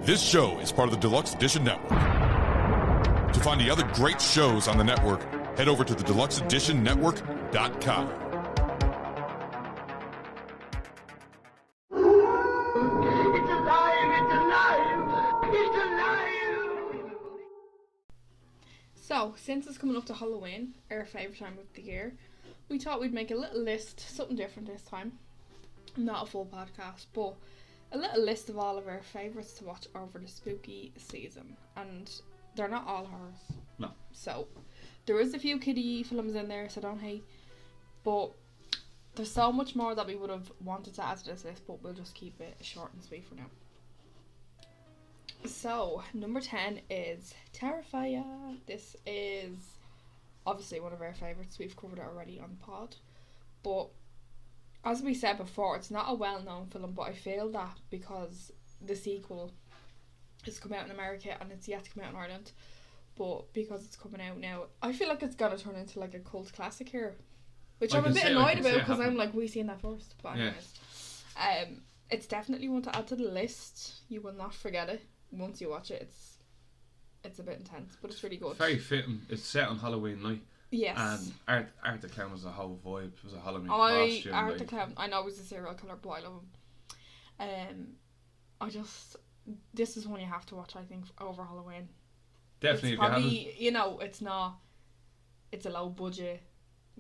This show is part of the Deluxe Edition Network. To find the other great shows on the network, head over to the deluxeeditionnetwork.com. It's alive! It's alive! It's alive! So, since it's coming up to Halloween, our favourite time of the year, we thought we'd make a little list, something different this time. Not a full podcast, but a little list of all of our favourites to watch over the spooky season. And they're not all horrors. No. So, there is a few kiddie films in there, so don't hate. But there's so much more that we would have wanted to add to this list, but we'll just keep it short and sweet for now. So, number 10 is Terrifier. This is obviously one of our favourites. We've covered it already on the pod. But as we said before, it's not a well-known film, but I feel that because the sequel has come out in America and it's yet to come out in Ireland, but because it's coming out now, I feel like it's going to turn into like a cult classic here, which I'm a bit annoyed about because I'm like, we've seen that first. But anyways, it's definitely one to add to the list. You will not forget it once you watch it. It's a bit intense, but it's really good. Very fitting. It's set on Halloween night. Yes. And Art the Clown was a whole vibe. It was a Halloween costume. Art the Clown, I know he's a serial killer, but I love him. This is one you have to watch, I think, over Halloween. Definitely. It's probably, it's a low budget.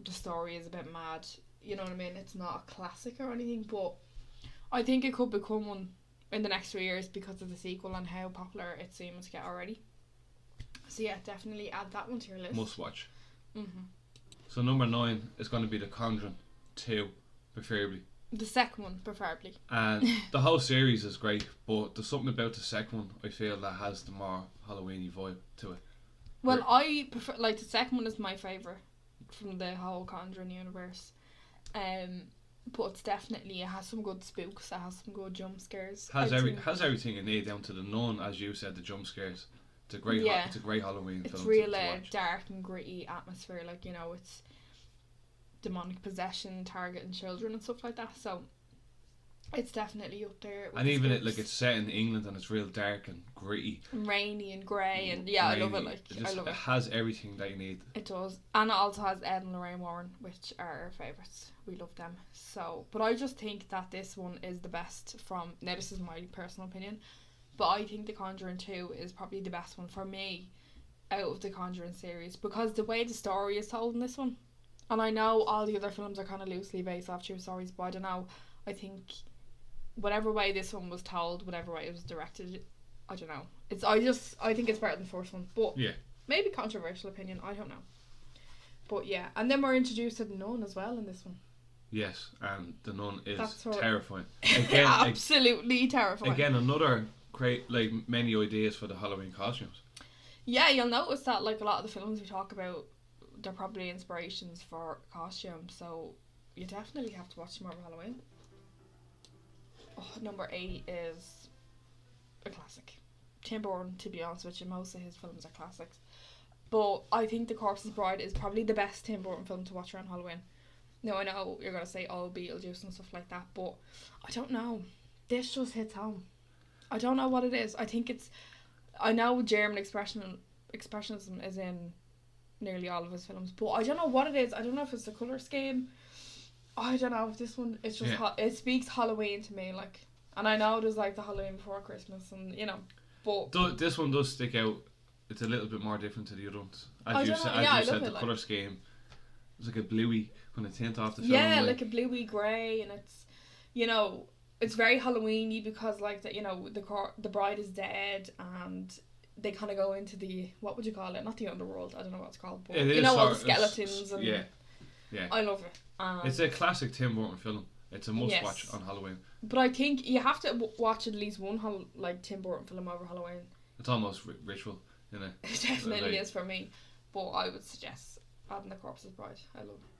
The story is a bit mad. You know what I mean? It's not a classic or anything, but I think it could become one in the next 3 years because of the sequel and how popular it seems to get already. So yeah, definitely add that one to your list. Must watch. Mm-hmm. So number 9 is going to be The Conjuring 2, preferably. The second one, preferably. And the whole series is great, but there's something about the second one I feel that has the more Halloweeny vibe to it. Well, I prefer, the second one is my favourite from the whole Conjuring universe. But it's definitely, it has some good spooks, it has some good jump scares. Has everything in there down to the nun, as you said, the jump scares. It's a great Halloween film. It's real dark and gritty atmosphere, it's demonic possession, targeting children and stuff like that. So it's definitely up there. And even it's set in England and it's real dark and gritty, and rainy and grey, and I love it. I love it. It has everything that you need. It does, and it also has Ed and Lorraine Warren, which are our favourites. We love them. So, but I just think that this one is the best from. Now, this is my personal opinion. But I think The Conjuring 2 is probably the best one for me out of the Conjuring series because the way the story is told in this one, and I know all the other films are kind of loosely based off true stories, but I don't know, I think whatever way this one was told, whatever way it was directed, I don't know. I think it's better than the first one, but maybe controversial opinion, I don't know. But yeah, and then we're introduced to the nun as well in this one. Yes, and the nun is terrifying. Again, absolutely terrifying. Again, another great, many ideas for the Halloween costumes. Yeah, you'll notice that a lot of the films we talk about, they're probably inspirations for costumes, so you definitely have to watch some more of Halloween. Number 8 is a classic. Tim Burton, to be honest with you, most of his films are classics. But I think The Corpse's Bride is probably the best Tim Burton film to watch around Halloween. Now, I know you're going to say, Beetlejuice and stuff like that, but I don't know. This just hits home. I don't know what it is. I know German expressionism is in nearly all of his films, but I don't know what it is. I don't know if it's the colour scheme. I don't know if this one, it's just, it speaks Halloween to me, and I know there's the Halloween Before Christmas and, but... This one does stick out. It's a little bit more different to the other ones. As you said, the colour scheme, it's like a bluey when it's tint off the film. Yeah, like a bluey grey, and it's, it's very Halloween-y because the bride is dead and they kind of go into the, what would you call it? Not the underworld, I don't know what it's called, but all the skeletons and... Yeah. I love it. It's a classic Tim Burton film. It's a must watch on Halloween. But I think you have to watch at least one Tim Burton film over Halloween. It's almost ritual, It definitely is for me. But I would suggest adding The Corpse's Bride. I love it.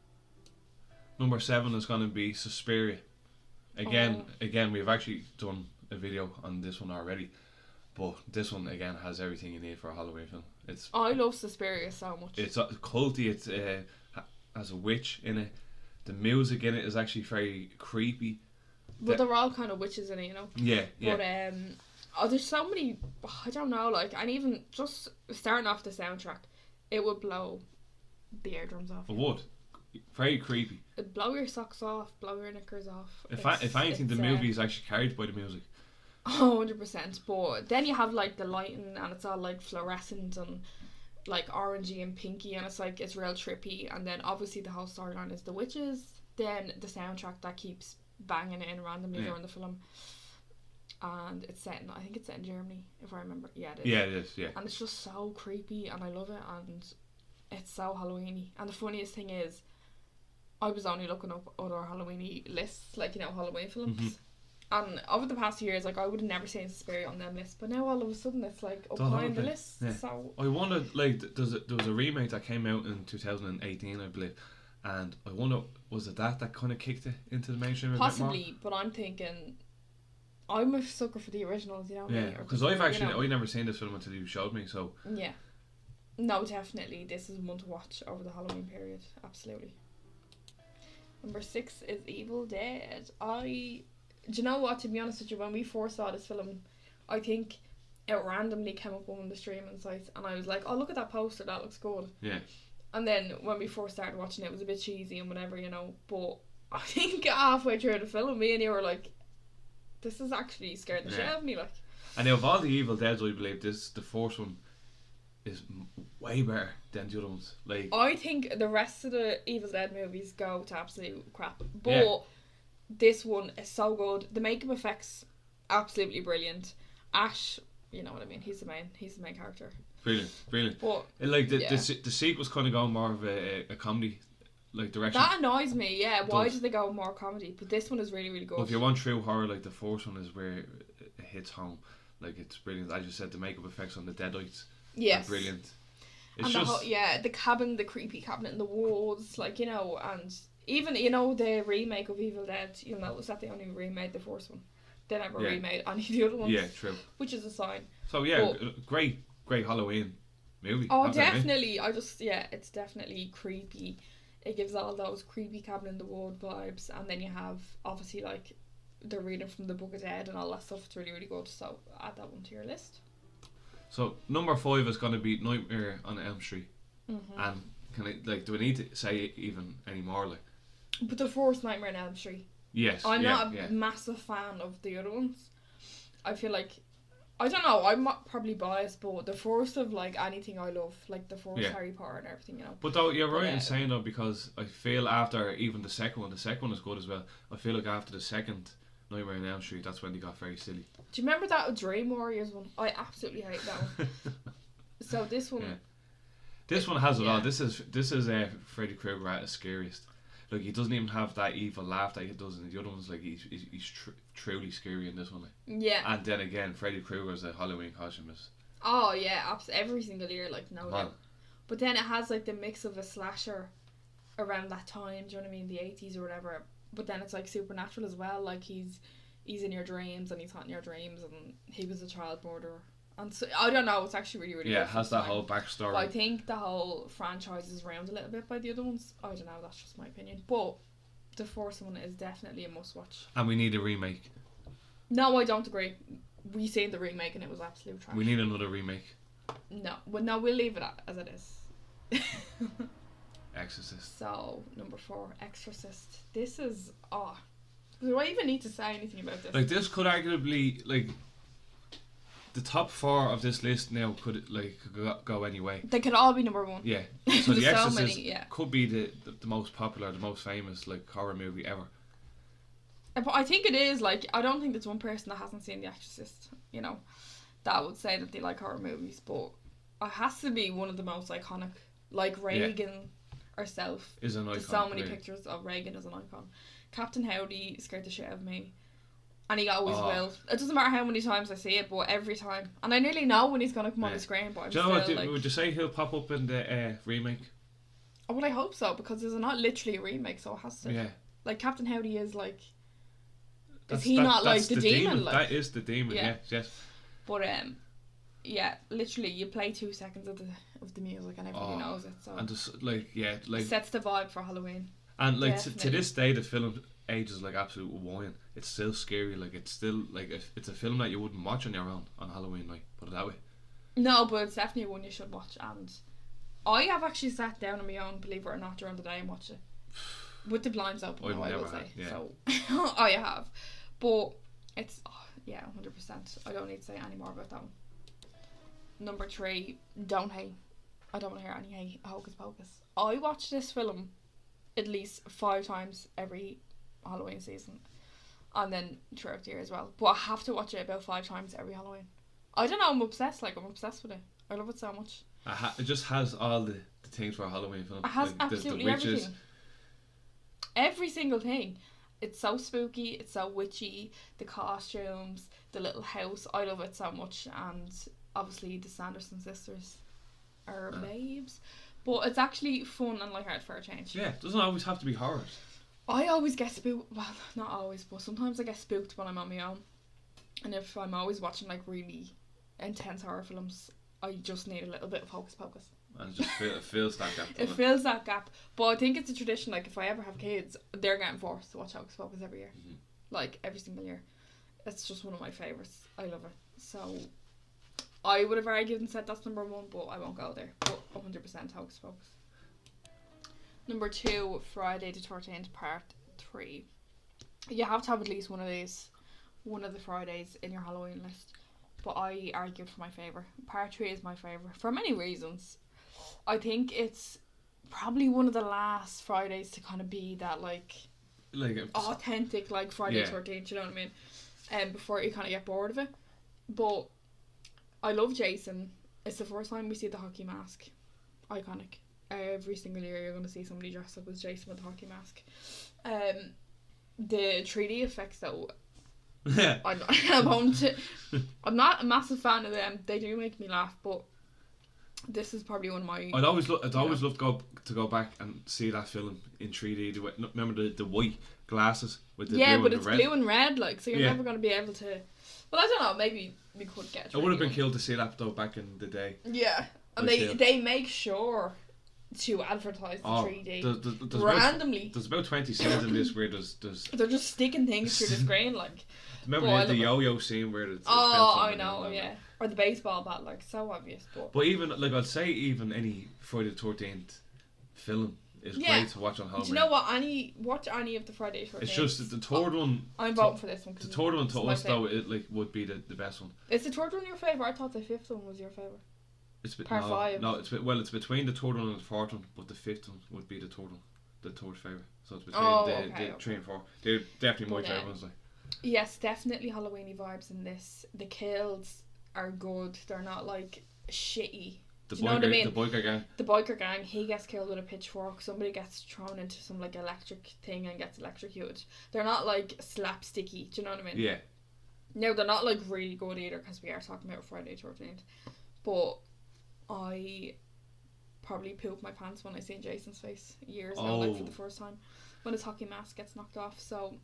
Number 7 is going to be Suspiria. Again, we've actually done a video on this one already, but this one again has everything you need for a Halloween film. I love Suspiria so much. It's culty. It's has a witch in it. The music in it is actually very creepy. But they're all kind of witches in it, Yeah. But there's so many, I don't know, like, and even just starting off the soundtrack, it would blow the eardrums off. It would. Very creepy. It'd blow your socks off, blow your knickers off. If anything, the movie is actually carried by the music. 100%. But then you have like the lighting, and it's all like fluorescent and like orangey and pinky, and it's like it's real trippy. And then obviously the whole storyline is the witches. Then the soundtrack that keeps banging in randomly during the film. And I think it's set in Germany, if I remember. Yeah, it is. Yeah, it is, yeah. And it's just so creepy, and I love it, and it's so Halloweeny. And the funniest thing is, I was only looking up other Halloweeny lists, like, you know, Halloween films. Mm-hmm. And over the past years, like, I would have never seen Suspiria on them lists, but now all of a sudden it's like up high on the list. Yeah. So I wonder, like, there was a remake that came out in 2018, I believe, and I wonder, was it that kind of kicked it into the mainstream? Possibly, but I'm thinking, I'm a sucker for the originals, you know. Yeah, because I've never seen this film until you showed me. So yeah, no, definitely, this is one to watch over the Halloween period. Absolutely. Number 6 is Evil Dead. Do you know what? To be honest with you, when we first saw this film, I think it randomly came up on one of the streaming sites, and I was like, "Oh, look at that poster. That looks good." Yeah. And then when we first started watching it, it was a bit cheesy and whatever, you know. But I think halfway through the film, me and you were like, this is actually scared the shit out of me, like. And of all the Evil Deads, I believe the fourth one is way better than the other ones. Like, I think the rest of the Evil Dead movies go to absolute crap, but this one is so good. The makeup effects, absolutely brilliant. Ash, you know what I mean. He's the main character. Brilliant. But like the sequel's kind of going more of a comedy like direction. That annoys me. Yeah, why did they go more comedy? But this one is really, really good. Well, if you want true horror, like the first one is where it hits home. Like, it's brilliant. As you said, the makeup effects on the Deadites. Yes. Are brilliant. It's and the cabin, the creepy cabinet in the walls, like, you know, and even, you know, the remake of Evil Dead, you'll notice that they only remade the first one. They never remade any of the other ones. Yeah, true. Which is a sign. So yeah, great Halloween movie. Oh, definitely. It's definitely creepy. It gives all those creepy cabinet in the wall vibes, and then you have obviously like they're reading from the Book of Dead and all that stuff. It's really, really good. So add that one to your list. So number 5 is going to be Nightmare on Elm Street. Mm-hmm. And do we need to say even any more? Like, but the first Nightmare on Elm Street. Yes. I'm not a massive fan of the other ones. I feel like, I don't know, I'm probably biased, but the first of like anything I love, like the first Harry Potter and everything, you know. But though you're right in saying though, because I feel after even the second one is good as well. I feel like after the second Nightmare on Elm Street, that's when they got very silly. Do you remember that Dream Warriors one? I absolutely hate that one. So this one, this one has it all. This is Freddy Krueger at his scariest. Like, he doesn't even have that evil laugh that he does in the other ones. Like, he's truly scary in this one. Like. Yeah. And then again, Freddy Krueger's Halloween costume is. Oh yeah, every single year, like no doubt. But then it has like the mix of a slasher around that time. Do you know what I mean? The 80s or whatever. But then it's like supernatural as well. Like he's in your dreams and he's haunting your dreams, and he was a child murderer. And so, I don't know, it's actually really, really good. Yeah, it has that whole backstory. I think the whole franchise is round a little bit by the other ones. I don't know, that's just my opinion. But the first one is definitely a must watch. And we need a remake. No, I don't agree. We seen the remake and it was absolute trash. We need another remake. No, we'll leave it as it is. Exorcist. So, number 4, Exorcist. This is, do I even need to say anything about this? Like, this could arguably, like, the top 4 of this list now could go any way. They could all be number 1. Yeah. So The Exorcist could be the most popular, the most famous like horror movie ever. But I think it is, like, I don't think there's one person that hasn't seen The Exorcist, you know, that would say that they like horror movies, but it has to be one of the most iconic. Like Reagan herself is an icon. There's so many pictures of Reagan as an icon. Captain Howdy scared the shit out of me. And he always will. It doesn't matter how many times I see it, but every time. And I nearly know when he's going to come on the screen, but I'm still like... Would you say he'll pop up in the remake? Oh, well, I hope so, because it's not literally a remake, so it has to. Yeah. Like, Captain Howdy is like... Is he not like the demon? Like? That is the demon, yes. But, yeah, literally, you play 2 seconds of the music and everybody knows it, so... And just, like... It sets the vibe for Halloween. And, like, to this day, the film ages like absolute wine. it's still scary. Like it's still like it's a film that you wouldn't watch on your own on Halloween night. Put it that way. No, but it's definitely one you should watch. And I have actually sat down on my own, believe it or not, during the day and watched it with the blinds open. I've though, I never will say. had, yeah. So I have, but it's 100%. I don't need to say any more about that one. Number 3, don't hate. I don't want to hear any hate. Hocus Pocus. I watch this film at least 5 times every Halloween season, and then throughout the year as well. But I have to watch it about 5 times every Halloween. I don't know. I'm obsessed. Like, I'm obsessed with it. I love it so much. It just has all the things for a Halloween film. It has like absolutely the witches. everything. Every single thing. It's so spooky. It's so witchy. The costumes, the little house. I love it so much. And obviously the Sanderson sisters are babes. But it's actually fun and lighthearted for a change. Yeah, it doesn't always have to be horrors. I always get spooked. Well, not always, but sometimes I get spooked when I'm on my own. And if I'm always watching like really intense horror films, I just need a little bit of Hocus Pocus. And it just fills that gap. It fills that gap. But I think it's a tradition, like if I ever have kids, they're getting forced to watch Hocus Pocus every year. Mm-hmm. Like Every single year. It's just one of my favourites. I love it. So I would have argued and said that's number 1, but I won't go there. But 100% Hocus Pocus. Number 2, Friday the 13th, part 3. You have to have at least one of these, one of the Fridays in your Halloween list. But I argued for my favourite. Part 3 is my favourite for many reasons. I think it's probably one of the last Fridays to kind of be that like authentic like Friday 13th, you know what I mean? Before you kind of get bored of it. But I love Jason. It's the first time we see the hockey mask. Iconic. Every single year you're going to see somebody dressed up as Jason with a hockey mask. The 3D effects though, I'm not a massive fan of them. They do make me laugh, but this is probably one of my... I'd always love to go back and see that film in 3D. Remember the white glasses with the blue and the red? Yeah, but it's blue and red, like, so you're never going to be able to... Well, I don't know, maybe we could get... It would have been cool to see that though back in the day. Yeah, and they make sure to advertise the 3D randomly. There's about 20 scenes in this where there's they're just sticking things through the screen, like... Remember the yo-yo scene where it's I know, yeah. Or the baseball bat, like, so obvious. But even, like, I'd say even any Friday the 13th film is great to watch on Halloween. Do you know what? Watch any of the Friday the 13th. It's just the third one... I'm voting for this one. The third one to us, though, it like would be the best one. Is the third one your favourite? I thought the 5th one was your favourite. Part 5. No, it's between the third one and the fourth one, but the 5th one would be the third one. The third favourite. So it's between the 3 and 4. They're definitely my favourite ones, like. Yes, definitely Halloweeny vibes in this. The kills are good. They're not like shitty. Do you know what I mean? The biker gang. The biker gang. He gets killed with a pitchfork. Somebody gets thrown into some like electric thing and gets electrocuted. They're not like slapsticky. Do you know what I mean? Yeah. No, they're not like really good either because we are talking about Friday 13th. But I probably pooped my pants when I seen Jason's face years ago, like for the first time, when his hockey mask gets knocked off. So.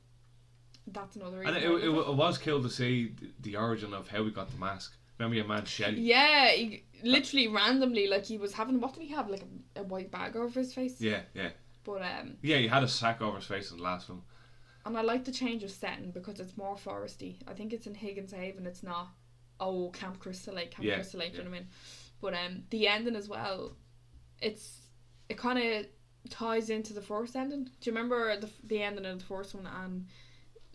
That's another reason. And it was cool to see the origin of how we got the mask. Remember your man Shelley? Yeah, he literally randomly, like he was having, what did he have, like a white bag over his face? Yeah. But yeah, he had a sack over his face in the last film. And I like the change of setting because it's more foresty. I think it's in Higgins Haven. It's not Camp Crystal Lake. Crystal Lake. Do you know what I mean? But the ending as well. It kind of ties into the first ending. Do you remember the ending of the first one and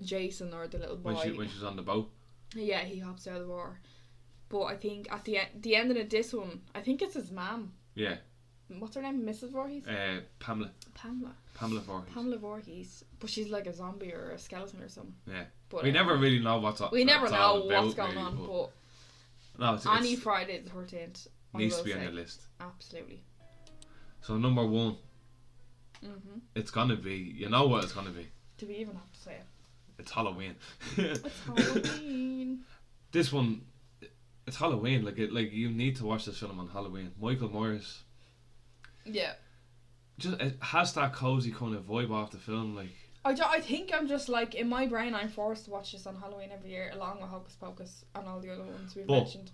Jason or the little boy when she's on the boat? Yeah, he hops out of the water. But I think at the ending of this one, I think it's his mum. Yeah. What's her name? Mrs. Voorhees? Pamela. Pamela Voorhees. Pamela Voorhees. But she's like a zombie or a skeleton or something. Yeah. But we never really know what's we never know what's going on, but no, any Friday the 13th needs to be on your list. Absolutely. So number 1. It's gonna be, you know what it's gonna be. Do we even have to say it? It's Halloween. It's Halloween. This one, it's Halloween. Like you need to watch this film on Halloween. Michael Myers. Yeah. Just it has that cozy kind of vibe off the film. Like I think I'm just like in my brain I'm forced to watch this on Halloween every year along with Hocus Pocus and all the other ones we've mentioned.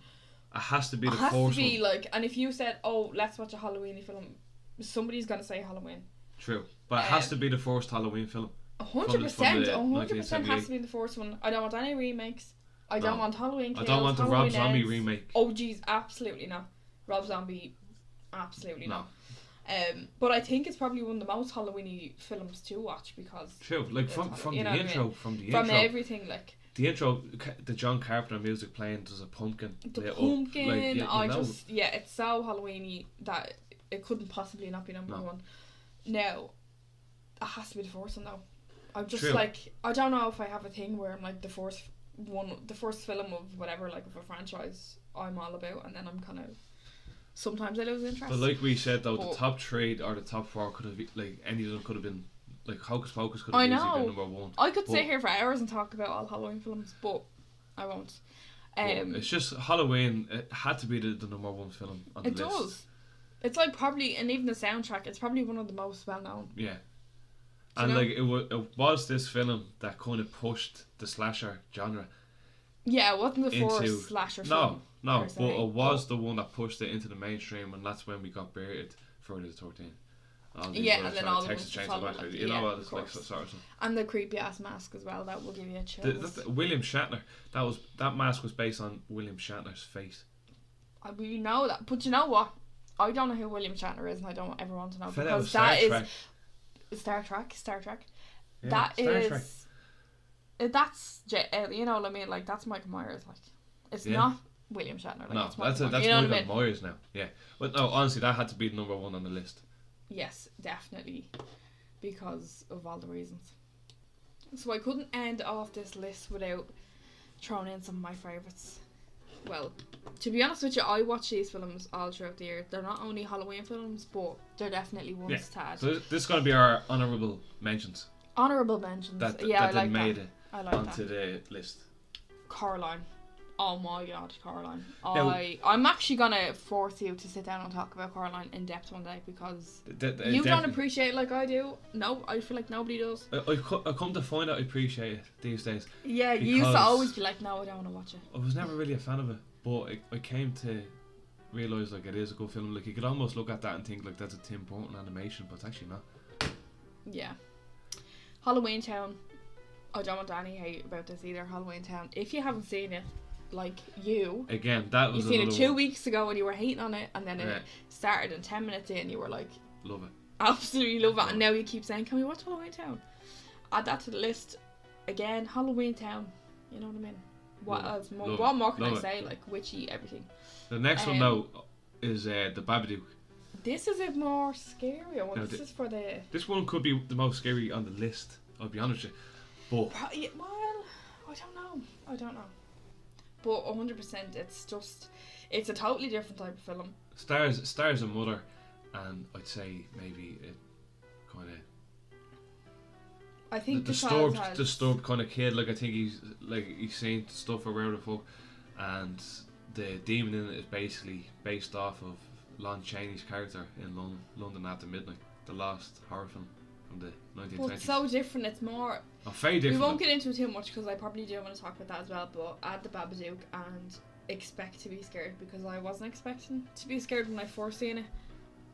It has to be the first one. It has to be like, and if you said, "Oh, let's watch a Halloween film," somebody's gonna say Halloween. True, but it has to be the first Halloween film. 100%, 100% has 1978. to be the first one. I don't want any remakes. I don't want Halloween Kills. I don't want the Rob Halloween Zombie Ends. remake. Oh jeez, absolutely not. Rob Zombie, absolutely No. not. But I think it's probably one of the most Halloween-y films to watch because True, like it's from you the know what I intro, mean? from the from intro, everything like the intro, the John Carpenter music playing. There's a pumpkin. the lit up, pumpkin. like, you know. It's so Halloween-y that it couldn't possibly not be number one. Now, it has to be the first one though. I'm just True. like, I don't know if I have a thing where I'm like the first film of whatever, like of a franchise I'm all about, and then I'm kind of sometimes I lose interest. But like we said though, the top 3 or the top 4 could have like any of them could have been like Hocus Pocus could have easily been number 1. I could sit here for hours and talk about all Halloween films, but I won't. It's just Halloween. It had to be the number 1 film on the list. It does. It's like probably, and even the soundtrack, it's probably one of the most well known. Yeah. And like it was this film that kind of pushed the slasher genre. Yeah, it wasn't the first slasher film. No, but it was the one that pushed it into the mainstream, and that's when we got buried Friday the 13th. And then all the ones Chainsaw followed, Massacre, like, you know what? of It's like course. sort of stuff. And the creepy ass mask as well. That will give you a chill. William Shatner. That mask was based on William Shatner's face. We know that, but you know what? I don't know who William Shatner is, and I don't ever want to know because Star Trek. Star Trek. Yeah, That Star is. Trek. That's you know what I mean. Like that's Michael Myers. Like it's not William Shatner. Like, No, that's you know Michael what I mean? Myers now. Yeah, but no, honestly, that had to be number 1 on the list. Yes, definitely, because of all the reasons. So I couldn't end off this list without throwing in some of my favourites. Well, to be honest with you, I watch these films all throughout the year. They're not only Halloween films, but they're definitely ones to add. So this is going to be our honourable mentions. Honourable mentions. That I like made that. it I like onto that. the list. Coraline. Oh my god, Coraline. Now, I'm actually going to force you to sit down and talk about Coraline in depth one day because you don't appreciate it like I do. No, I feel like nobody does. I come to find out I appreciate it these days. Yeah, you used to always be like, no, I don't want to watch it. I was never really a fan of it, but I came to realise like it is a good film. Like you could almost look at that and think like that's a Tim Burton animation, but it's actually not. Yeah. Halloween Town. I don't want any hate about this either. Halloween Town. If you haven't seen it, like you that was you seen it 2 one. weeks ago and you were hating on it, and then it started and 10 minutes in you were like, love it, absolutely love it, and now you keep saying, can we watch Halloween Town? Add that to the list. Again, Halloween Town, you know what I mean? What else? What more can I say? Like witchy, everything. The next one now is the Babadook. This is a more scary one. This is for the. This one could be the most scary on the list. I'll be honest with you, but well, I don't know. But 100%, it's a totally different type of film. Stars a mother, and I'd say maybe it kind of. I think the disturbed kind of kid. Like I think he's seeing stuff around the fuck, and the demon in it is basically based off of Lon Chaney's character in London After Midnight, the last horror film from the 1920s. But it's so different. It's more. Very different. We won't get into it too much because I probably do want to talk about that as well. But add the Babadook and expect to be scared, because I wasn't expecting to be scared when I first seen it,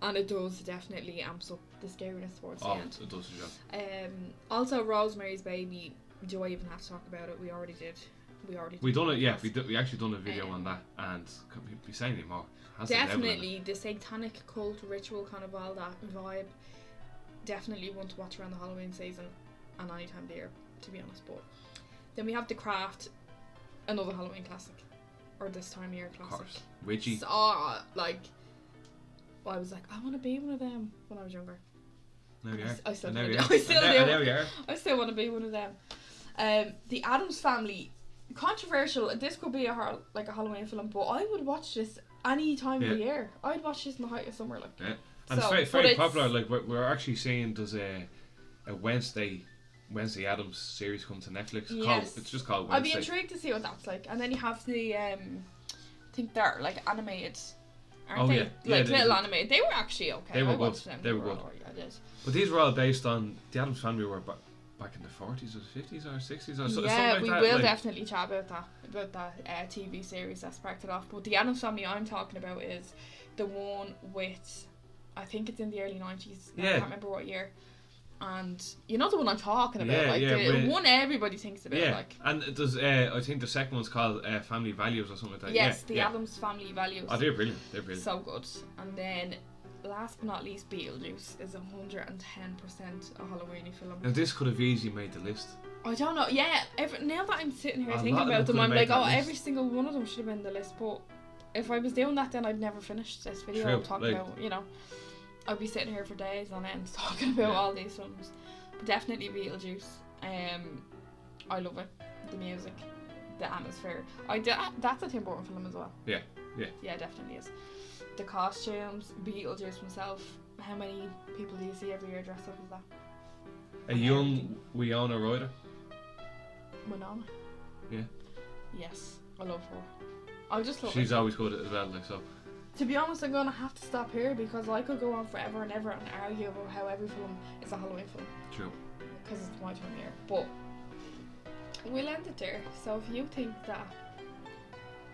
and it does definitely amps up the scariness towards the end. It does, yeah. Also, Rosemary's Baby. Do I even have to talk about it? We already did. We done it. Yeah, we actually done a video on that, and can we be saying any more? Definitely the satanic cult ritual, kind of all that vibe. Definitely one to watch around the Halloween season and any time of the year, to be honest. But then we have The Craft, another Halloween classic, or this time of year classic. Of course, witchy. So, I was like, I want to be one of them when I was younger. There you are. I still do. There you are. I still want to be one of them. The Addams Family, controversial. This could be a Halloween film, but I would watch this any time of the year. I'd watch this in the height of summer, like. Yeah. And it's very popular. Like we're actually seeing there's a Wednesday Addams series come to Netflix. It's just called Wednesday. I'd be intrigued to see what that's like. And then you have the I think they're like animated, aren't they? Little animated. They were actually okay. They were I good. watched them. They were good. I did. But these were all based on the Addams Family were back in the 40s or 50s or 60s or something like we that. will definitely chat about that TV series that sparked it off. But the Addams Family I'm talking about is the one with, I think it's in the early 90s. I can't remember what year. and you know the one I'm talking about, Yeah, like yeah, the one everybody thinks about, Yeah, like. and there's I think the second one's called Family Values or something like that. Yes, yeah, the yeah. Addams Family Values. Oh, they're brilliant. They're brilliant. So good. And then, last but not least, Beetlejuice is 110% a Halloweeny film. Now this could have easily made the list. I don't know. Yeah, now that I'm sitting here A thinking lot of about them them, I'm could've like, made oh, that list. every single one of them should have been in the list. But if I was doing that, then I'd never finish this video True, talking like- about, you know, I'd be sitting here for days on end talking about Yeah. all these films. But definitely Beetlejuice. I love it. The music, the atmosphere. That's a Tim Burton film as well. Yeah, yeah. Yeah, definitely is. The costumes, Beetlejuice himself. How many people do you see every year dressed up as that? A young Winona Ryder. Winona. Yeah. Yes, I love her. I just love She's her. always good as well. Like so. To be honest, I'm gonna have to stop here because I could go on forever and ever and argue about how every film is a Halloween film True. because it's my time of year. But we'll end it there. So if you think that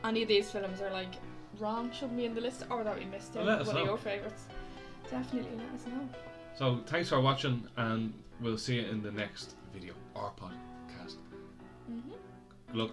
any of these films are like wrong, shouldn't be in the list, or that we missed out, Let us one know. of your favourites, definitely let us know. So thanks for watching, and we'll see you in the next video or podcast. Mm-hmm. Good luck.